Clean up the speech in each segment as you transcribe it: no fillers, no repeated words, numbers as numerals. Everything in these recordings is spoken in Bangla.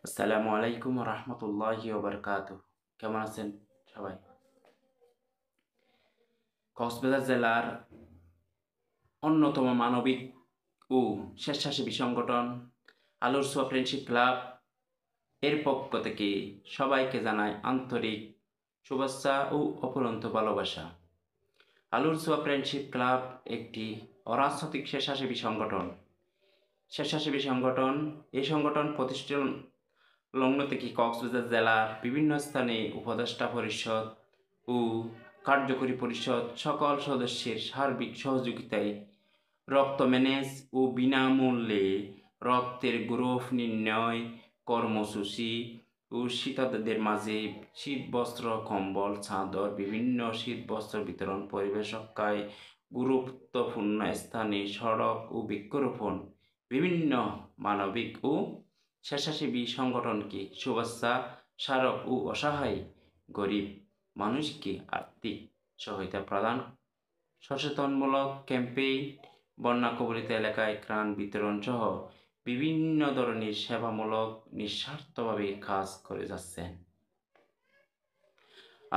আসসালামু আলাইকুম রহমতুল্লাহি ওবরকাতুহ। কেমন আছেন সবাই? কক্সবাজার জেলার অন্যতম মানবিক ও স্বেচ্ছাসেবী সংগঠন আলোর ছোঁয়া ফ্রেন্ডশিপ ক্লাব এর পক্ষ থেকে সবাইকে জানায় আন্তরিক শুভেচ্ছা ও অফুরন্ত ভালোবাসা। আলোর ছোঁয়া ফ্রেন্ডশিপ ক্লাব একটি অরাজনৈতিক স্বেচ্ছাসেবী সংগঠন। এই সংগঠন প্রতিষ্ঠান লগ্ন থেকে কক্সবাজার জেলার বিভিন্ন স্থানে উপদেষ্টা পরিষদ ও কার্যকরী পরিষদ সকল সদস্যের সার্বিক সহযোগিতায় রক্ত ম্যানেজ ও বিনামূল্যে রক্তের গ্রুপ নির্ণয় কর্মসূচি ও শীতার্তদের মাঝে শীতবস্ত্র, কম্বল, চাদর, বিভিন্ন শীতবস্ত্র বিতরণ, পরিবেশকায় গুরুত্বপূর্ণ স্থানে সড়ক ও বৃক্ষরোপণ, বিভিন্ন মানবিক ও স্বেচ্ছাসেবী সংগঠনকে শুভেচ্ছা স্মারক ও অসহায় গরিব মানুষকে আর্থিক সহায়তা প্রদান, সচেতনমূলক ক্যাম্পেইন, বন্যা কবলিত এলাকায় ত্রাণ বিতরণ সহ বিভিন্ন ধরনের সেবামূলক নিঃস্বার্থভাবে কাজ করে যাচ্ছেন।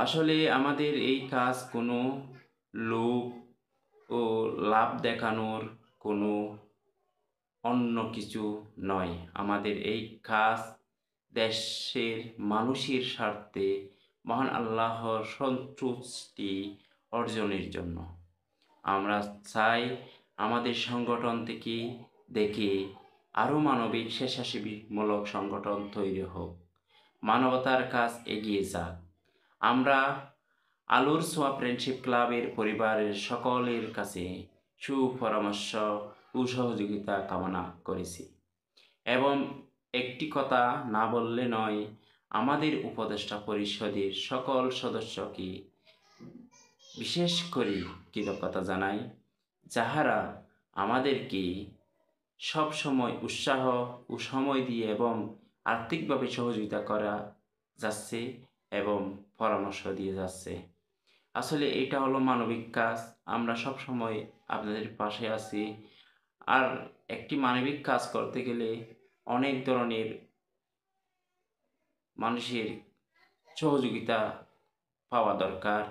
আসলে আমাদের এই কাজ কোনো লোভ ও লাভ দেখানোর কোনো অন্য কিছু নয়। আমাদের এই কাজ দেশের মানুষের স্বার্থে মহান আল্লাহর সন্তুষ্টি অর্জনের জন্য। আমরা চাই আমাদের সংগঠন থেকে দেখে আরও মানবিক স্বেচ্ছাসেবীমূলক সংগঠন তৈরি হোক, মানবতার কাজ এগিয়ে যাক। আমরা আলোর ছোঁয়া ফ্রেন্ডশিপ ক্লাবের পরিবারের সকলের কাছে সুপরামর্শ ও সহযোগিতা কামনা করেছি এবং একটি কথা না বললে নয়, আমাদের উপদেষ্টা পরিষদের সকল সদস্যকে বিশেষ করে কৃতজ্ঞতা জানাই, যাহারা আমাদেরকে সব সময় উৎসাহ ও সময় দিয়ে এবং আর্থিকভাবে সহযোগিতা করা যাচ্ছে এবং পরামর্শ দিয়ে যাচ্ছে। আসলে এটা হলো মানবিক কাজ। আমরা সব সময় আপনাদের পাশে আছি। আর একটি মানবিক কাজ করতে গেলে অনেক ধরনের মানুষের সহযোগিতা পাওয়া দরকার।